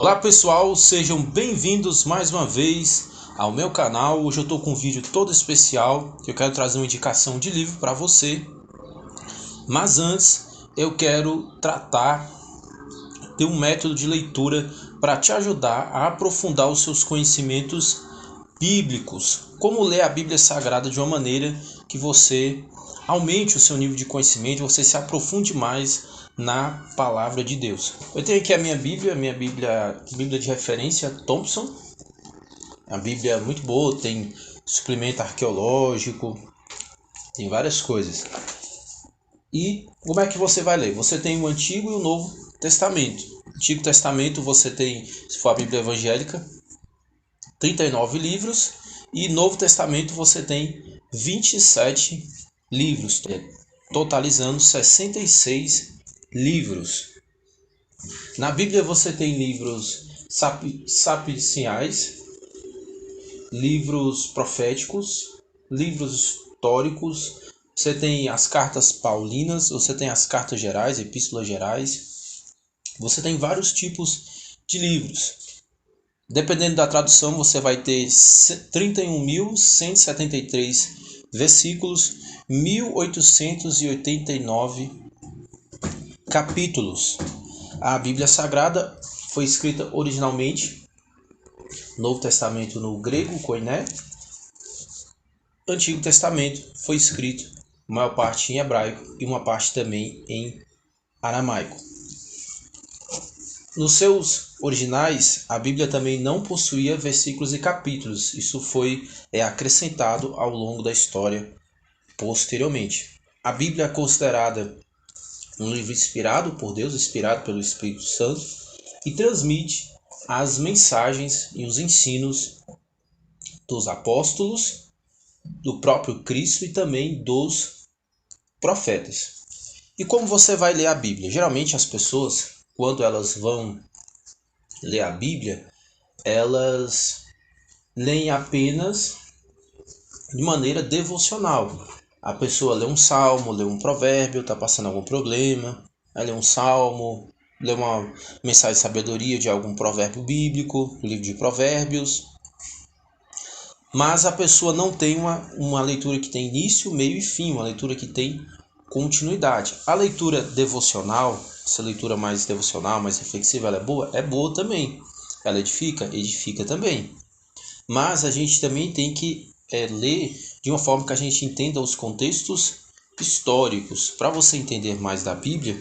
Olá pessoal, sejam bem-vindos mais uma vez ao meu canal. Hoje eu estou com um vídeo todo especial que eu quero trazer uma indicação de livro para você. Mas antes eu quero tratar de um método de leitura para te ajudar a aprofundar os seus conhecimentos bíblicos. Como ler a Bíblia Sagrada de uma maneira que você aumente o seu nível de conhecimento, você se aprofunde mais na palavra de Deus. Eu tenho aqui a minha Bíblia de referência Thompson. A Bíblia é muito boa, tem suplemento arqueológico, tem várias coisas. E como é que você vai ler? Você tem o Antigo e o Novo Testamento. Antigo Testamento você tem, se for a Bíblia evangélica, 39 livros, e Novo Testamento você tem 27 livros, totalizando 66 livros. Na Bíblia você tem livros sapienciais, livros proféticos, livros históricos, você tem as cartas paulinas, você tem as cartas gerais, epístolas gerais, você tem vários tipos de livros. Dependendo da tradução, você vai ter 31.173 versículos, 1.889 capítulos. A Bíblia Sagrada foi escrita originalmente, Novo Testamento no grego, koiné. Antigo Testamento foi escrito, a maior parte em hebraico e uma parte também em aramaico. Nos seus originais, a Bíblia também não possuía versículos e capítulos. Isso foi acrescentado ao longo da história posteriormente. A Bíblia é considerada um livro inspirado por Deus, inspirado pelo Espírito Santo, e transmite as mensagens e os ensinos dos apóstolos, do próprio Cristo e também dos profetas. E como você vai ler a Bíblia? Geralmente as pessoas, quando elas vão ler a Bíblia, elas leem apenas de maneira devocional. A pessoa lê um salmo, lê um provérbio, está passando algum problema, aí lê um salmo, lê uma mensagem de sabedoria de algum provérbio bíblico, livro de provérbios. Mas a pessoa não tem uma leitura que tem início, meio e fim, uma leitura que tem continuidade. A leitura devocional, essa leitura mais devocional, mais reflexiva, ela é boa? É boa também. Ela edifica? Edifica também. Mas a gente também tem que ler de uma forma que a gente entenda os contextos históricos. Para você entender mais da Bíblia,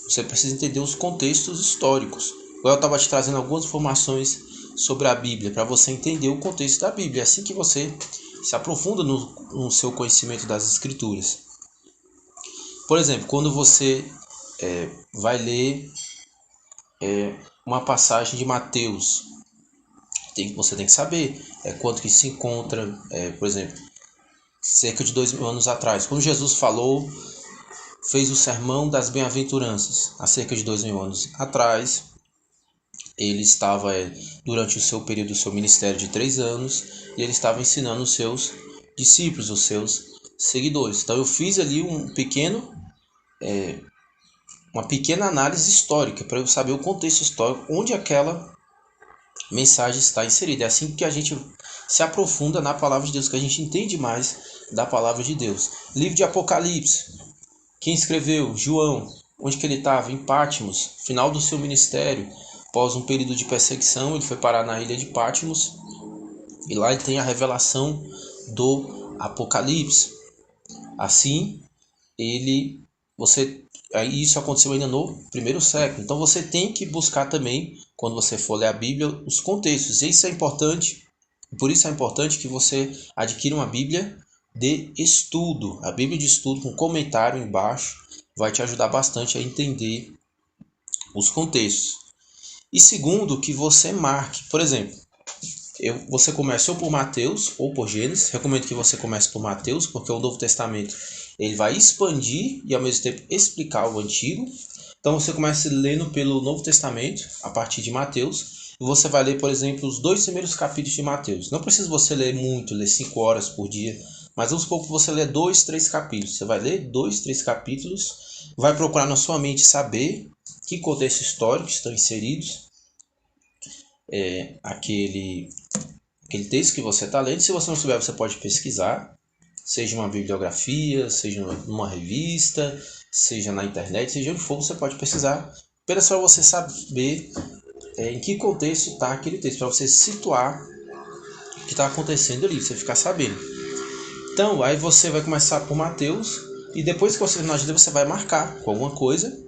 você precisa entender os contextos históricos. Eu estava te trazendo algumas informações sobre a Bíblia, para você entender o contexto da Bíblia. É assim que você se aprofunda no seu conhecimento das Escrituras. Por exemplo, quando você vai ler uma passagem de Mateus, você tem que saber quanto que se encontra, por exemplo, cerca de 2000 anos atrás, quando Jesus fez o sermão das bem-aventuranças, há cerca de 2000 anos atrás, ele estava durante o seu período do seu ministério de 3 anos, e ele estava ensinando os seus discípulos, os seus seguidores. Então eu fiz ali uma pequena análise histórica para eu saber o contexto histórico onde aquela mensagem está inserida. É assim que a gente se aprofunda na palavra de Deus, que a gente entende mais da palavra de Deus. Livro de Apocalipse, quem escreveu? João. Onde que ele estava? Em Patmos, final do seu ministério. Após um período de perseguição, ele foi parar na ilha de Patmos, e lá ele tem a revelação do Apocalipse. Assim, isso aconteceu ainda no primeiro século. Então você tem que buscar também, quando você for ler a Bíblia, os contextos. E isso é importante. Por isso é importante que você adquira uma Bíblia de estudo. A Bíblia de estudo com comentário embaixo vai te ajudar bastante a entender os contextos. E segundo, que você marque. Por exemplo, você começa ou por Mateus ou por Gênesis. Recomendo que você comece por Mateus, porque o Novo Testamento ele vai expandir e ao mesmo tempo explicar o Antigo. Então você começa lendo pelo Novo Testamento, a partir de Mateus, e você vai ler, por exemplo, os 2 primeiros capítulos de Mateus. Não precisa você ler muito, ler 5 horas por dia, mas aos poucos você lê 2, 3 capítulos. Você vai ler 2, 3 capítulos, vai procurar na sua mente saber que contexto histórico estão inseridos, aquele texto que você está lendo. Se você não souber, você pode pesquisar, seja uma bibliografia, seja numa revista, seja na internet, seja onde for, você pode pesquisar. Apenas para você saber em que contexto está aquele texto, para você situar o que está acontecendo ali, você ficar sabendo. Então, aí você vai começar por Mateus, e depois que você terminar de ler, você vai marcar com alguma coisa.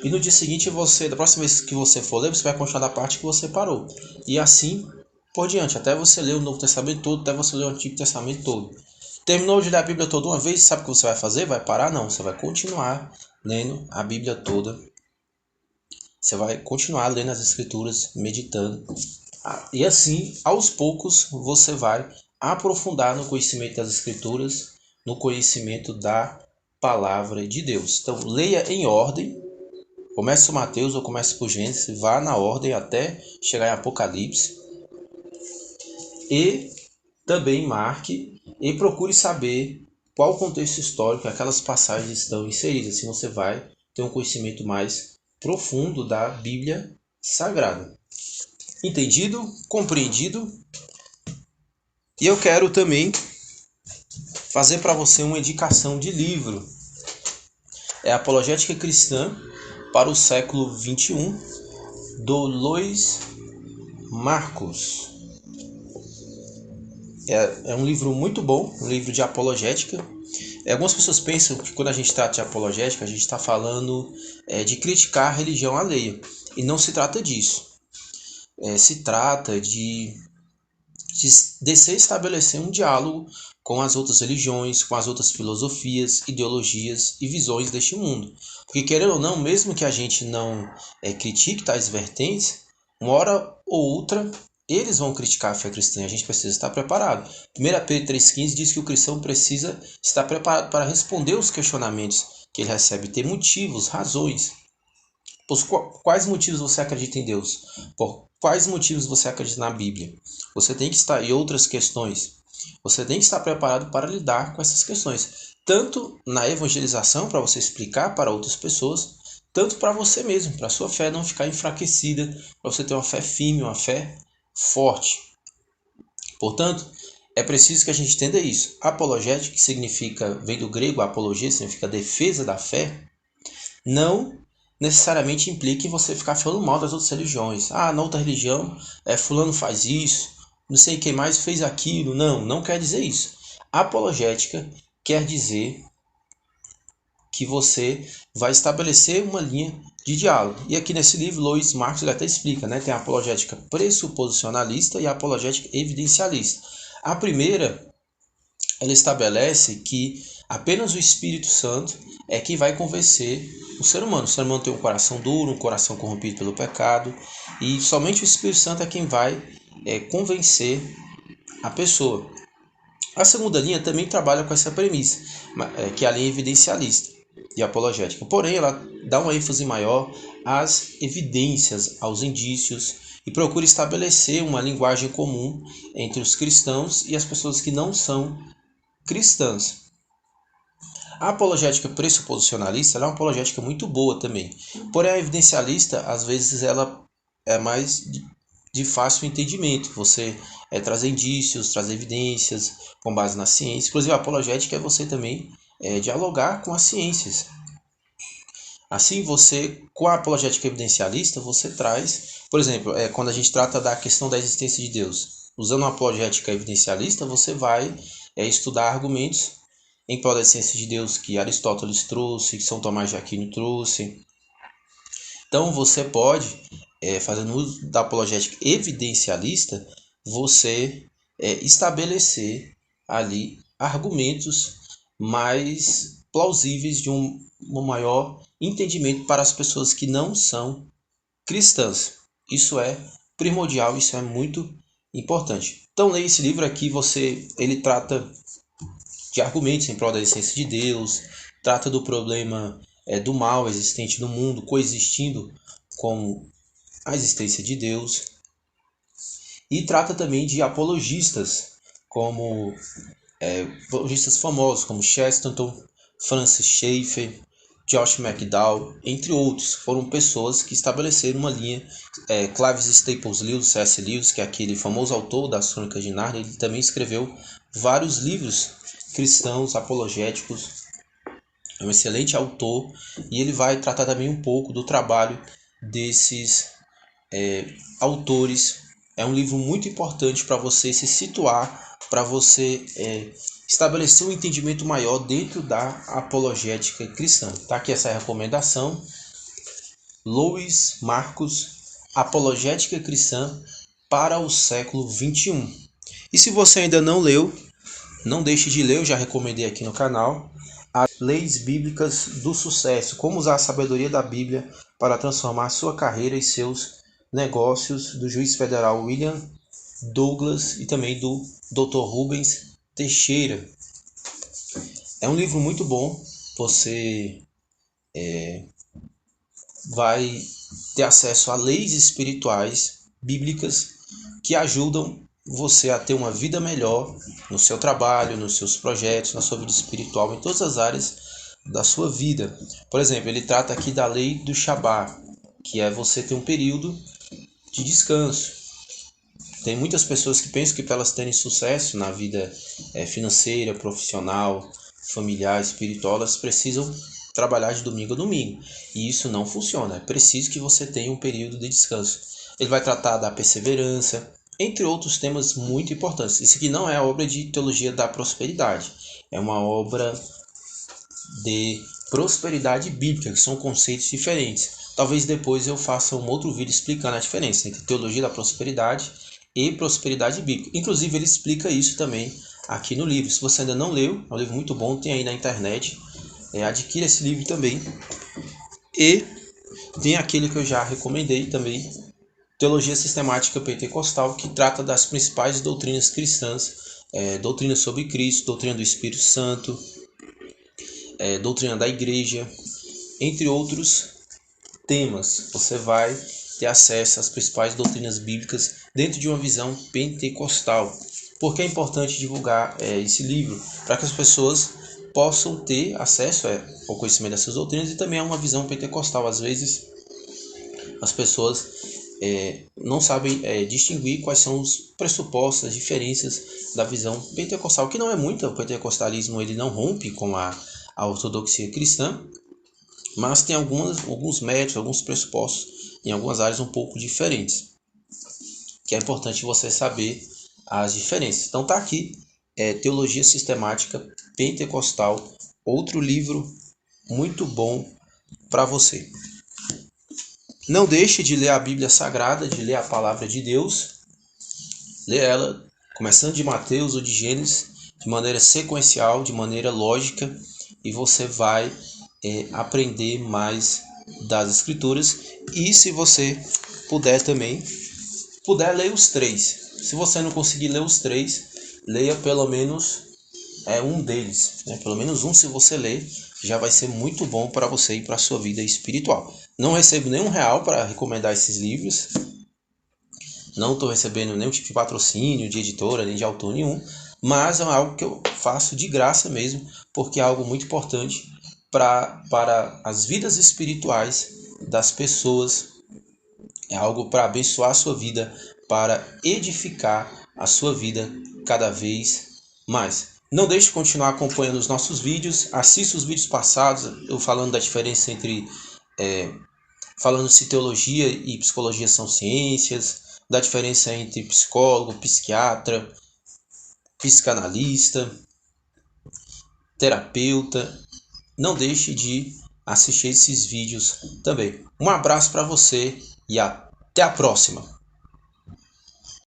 E no dia seguinte, da próxima vez que você for ler, você vai continuar da parte que você parou. E assim por diante, até você ler o Novo Testamento todo, até você ler o Antigo Testamento todo. Terminou de ler a Bíblia toda uma vez, sabe o que você vai fazer? Vai parar? Não, você vai continuar lendo a Bíblia toda. Você vai continuar lendo as Escrituras, meditando. E assim, aos poucos, você vai aprofundar no conhecimento das Escrituras, no conhecimento da Palavra de Deus. Então, leia em ordem. Comece por Mateus ou comece por Gênesis, vá na ordem até chegar em Apocalipse. E também marque e procure saber qual o contexto histórico que aquelas passagens estão inseridas. Assim você vai ter um conhecimento mais profundo da Bíblia Sagrada. Entendido? Compreendido? E eu quero também fazer para você uma indicação de livro. É Apologética Cristã para o século XXI, do Luiz Marcos. É um livro muito bom, um livro de apologética. Algumas pessoas pensam que quando a gente trata de apologética, a gente está falando de criticar a religião alheia. E não se trata disso. Se trata de se estabelecer um diálogo com as outras religiões, com as outras filosofias, ideologias e visões deste mundo. Porque, querendo ou não, mesmo que a gente não critique tais vertentes, uma hora ou outra eles vão criticar a fé cristã e a gente precisa estar preparado. 1 Pedro 3,15 diz que o cristão precisa estar preparado para responder os questionamentos que ele recebe, ter motivos, razões. Por quais motivos você acredita em Deus? Por quais motivos você acredita na Bíblia? Você tem que estar, e outras questões, você tem que estar preparado para lidar com essas questões. Tanto na evangelização, para você explicar para outras pessoas, tanto para você mesmo, para a sua fé não ficar enfraquecida, para você ter uma fé firme, uma fé forte. Portanto, é preciso que a gente entenda isso. Apologética, que significa, vem do grego apologia, significa defesa da fé, não necessariamente implica em você ficar falando mal das outras religiões. Na outra religião, fulano faz isso, não sei quem mais fez aquilo. Não quer dizer isso. Apologética quer dizer que você vai estabelecer uma linha de diálogo. E aqui nesse livro, Luiz Marcos ele até explica, né? Tem a apologética pressuposicionalista e a apologética evidencialista. A primeira, ela estabelece que apenas o Espírito Santo é que vai convencer o ser humano. O ser humano tem um coração duro, um coração corrompido pelo pecado, e somente o Espírito Santo é quem vai convencer a pessoa. A segunda linha também trabalha com essa premissa, que é a linha evidencialista e apologética. Porém, ela dá uma ênfase maior às evidências, aos indícios, e procura estabelecer uma linguagem comum entre os cristãos e as pessoas que não são cristãs. A apologética pressuposicionalista é uma apologética muito boa também. Porém, a evidencialista, às vezes, ela é mais de fácil entendimento. Você trazer indícios, trazer evidências com base na ciência. Inclusive, a apologética é você também dialogar com as ciências. Assim, você, com a apologética evidencialista, você traz, por exemplo, quando a gente trata da questão da existência de Deus. Usando uma apologética evidencialista, você vai estudar argumentos em prol da existência de Deus que Aristóteles trouxe, que São Tomás de Aquino trouxe. Então, você pode, fazendo uso da apologética evidencialista, você estabelecer ali argumentos mais plausíveis de um maior entendimento para as pessoas que não são cristãs. Isso é primordial, isso é muito importante. Então, leia esse livro aqui, ele trata de argumentos em prol da existência de Deus, trata do problema do mal existente no mundo, coexistindo com a existência de Deus, e trata também de apologistas, como apologistas famosos, como Chesterton, Francis Schaeffer, Josh McDowell, entre outros. Foram pessoas que estabeleceram uma linha. Claves Staples Lewis, C.S. Lewis, que é aquele famoso autor das Crônicas de Nárnia, ele também escreveu vários livros cristãos apologéticos. É um excelente autor e ele vai tratar também um pouco do trabalho desses autores. É um livro muito importante para você se situar, para você estabelecer um entendimento maior dentro da apologética cristã. Tá aqui essa recomendação. Louis Markos, Apologética Cristã para o século XXI. E se você ainda não leu, não deixe de ler, eu já recomendei aqui no canal, As Leis Bíblicas do Sucesso, como usar a sabedoria da Bíblia para transformar sua carreira e seus negócios, do juiz federal William Douglas e também do Dr. Rubens Teixeira. É um livro muito bom, você vai ter acesso a leis espirituais bíblicas que ajudam você a ter uma vida melhor no seu trabalho, nos seus projetos, na sua vida espiritual, em todas as áreas da sua vida. Por exemplo, ele trata aqui da lei do Shabat, que é você ter um período de descanso. Tem muitas pessoas que pensam que para elas terem sucesso na vida financeira, profissional, familiar, espiritual, elas precisam trabalhar de domingo a domingo. E isso não funciona. É preciso que você tenha um período de descanso. Ele vai tratar da perseverança, entre outros temas muito importantes. Isso aqui não é a obra de teologia da prosperidade. É uma obra de prosperidade bíblica, que são conceitos diferentes. Talvez depois eu faça um outro vídeo explicando a diferença entre teologia da prosperidade e prosperidade bíblica. Inclusive ele explica isso também aqui no livro. Se você ainda não leu, é um livro muito bom, tem aí na internet. Adquira esse livro também. E tem aquele que eu já recomendei também, Teologia Sistemática Pentecostal, que trata das principais doutrinas cristãs, doutrina sobre Cristo, doutrina do Espírito Santo, doutrina da igreja, entre outros temas. Você vai ter acesso às principais doutrinas bíblicas dentro de uma visão pentecostal. Por que é importante divulgar esse livro? Para que as pessoas possam ter acesso ao conhecimento dessas doutrinas e também a uma visão pentecostal. Às vezes as pessoas não sabem distinguir quais são os pressupostos, as diferenças da visão pentecostal, que não é muita. O pentecostalismo ele não rompe com a ortodoxia cristã, mas tem alguns métodos, alguns pressupostos em algumas áreas um pouco diferentes, que é importante você saber as diferenças. Então tá aqui, Teologia Sistemática Pentecostal, outro livro muito bom para você. Não deixe de ler a Bíblia Sagrada, de ler a Palavra de Deus. Lê ela, começando de Mateus ou de Gênesis, de maneira sequencial, de maneira lógica, e você vai aprender mais das Escrituras. E se você puder também, ler os 3. Se você não conseguir ler os 3, leia pelo menos um deles. Pelo menos um, se você ler, já vai ser muito bom para você e para a sua vida espiritual. Não recebo nenhum real para recomendar esses livros. Não estou recebendo nenhum tipo de patrocínio de editora, nem de autor nenhum. Mas é algo que eu faço de graça mesmo, porque é algo muito importante para as vidas espirituais das pessoas. É algo para abençoar a sua vida, para edificar a sua vida cada vez mais. Não deixe de continuar acompanhando os nossos vídeos. Assista os vídeos passados, eu falando da diferença entre falando se teologia e psicologia são ciências, da diferença entre psicólogo, psiquiatra, psicanalista, terapeuta. Não deixe de assistir esses vídeos também. Um abraço para você e até a próxima!